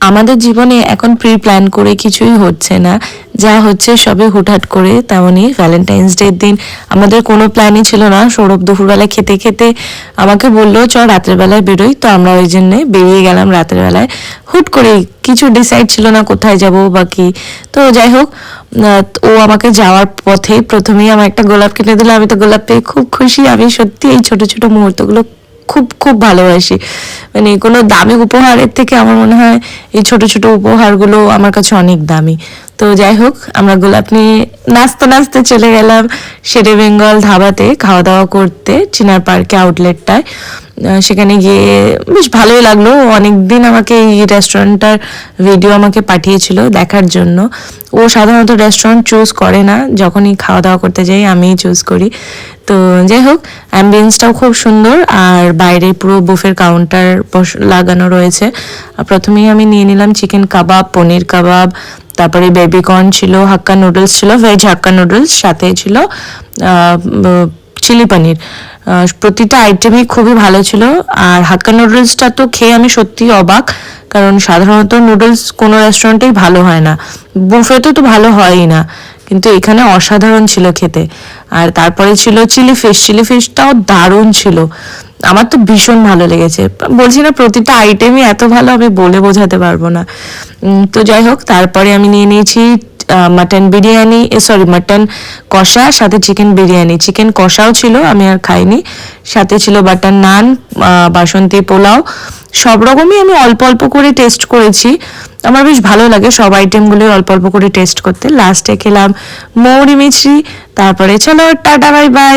আমাদের জীবনে এখন প্রি প্ল্যান করে কিছুই হচ্ছে না, যা হচ্ছে সবই হুটহাট করে। তেমনই ভ্যালেন্টাইন্স ডের দিন আমাদের কোনো প্ল্যানই ছিল না। সৌরভ দুপুরবেলায় খেতে খেতে আমাকে বললো চ রাতের বেলায় বেরোই, তো আমরা ওই জন্যে বেরিয়ে গেলাম রাতের বেলায় হুট করে। কিছু ডিসাইড ছিল না কোথায় যাব বা কি। তো যাই হোক, ও আমাকে যাওয়ার পথে প্রথমেই আমার একটা গোলাপ কিনে দিল। আমি তো গোলাপ পেয়ে খুব খুশি। আমি সত্যি এই ছোট ছোট মুহূর্তগুলো খুব খুব ভালোবাসি। মানে কোনো দামি উপহারের থেকে আমার মনে হয় এই ছোট ছোট উপহারগুলো আমার কাছে অনেক দামি। তো যাই হোক, আমরা গোলাপ নিয়ে নাচতে নাচতে চলে গেলাম শেরে বেঙ্গল ধাবাতে খাওয়া দাওয়া করতে, চিনার পার্কে আউটলেটটায়। সেখানে গিয়ে বেশ ভালোই লাগলো। অনেকদিন আমাকে এই রেস্টুরেন্টটার ভিডিও আমাকে পাঠিয়েছিল দেখার জন্য। ও সাধারণত রেস্টুরেন্ট চুজ করে না, যখনই খাওয়া দাওয়া করতে যাই আমিই চুজ করি। তো যাই হোক, অ্যাম্বিয়েন্সটাও খুব সুন্দর, আর বাইরে পুরো বুফের কাউন্টার লাগানো রয়েছে। প্রথমেই আমি নিয়ে নিলাম চিকেন কাবাব, পনির কাবাব, তারপরে বেবিকর্ন ছিল, হাক্কা নুডলস ছিল, ভেজ হাক্কা নুডলস, সাথে ছিল চিলি পনির। প্রতিটা আইটেমই খুবই ভালো ছিল। আর হাক্কা নুডলসটা তো খেয়ে আমি সত্যি অবাক, কারণ সাধারণত নুডলস কোনো রেস্টুরেন্টেই ভালো হয় না, বুফেতে তো ভালো হয়ই না, কিন্তু এখানে অসাধারণ ছিল খেতে। আর তারপরে ছিল চিলি ফিশ, চিলি ফিশটাও দারুণ ছিল, আমার তো ভীষণ ভালো লেগেছে। বলছি না প্রতিটা আইটেমই এত ভালো, আমি বলে বোঝাতে পারবো না। তো যাই হোক, তারপরে আমি নিয়ে নিয়েছি মাটন বিরিয়ানি, সরি মাটন কষা, সাথে চিকেন বিরিয়ানি। চিকেন কষাও ছিল, আমি আর খাইনি। সাথে ছিল বাটার নান, বাসন্তী পোলাও। সব রকমই আমি অল্প অল্প করে টেস্ট করেছি। আমার বেশ ভালো লাগে সব আইটেমগুলোই অল্প অল্প করে টেস্ট করতে। লাস্টে খেলাম মৌরি মিছরি। তারপরে চলো টাটা বাই বাই।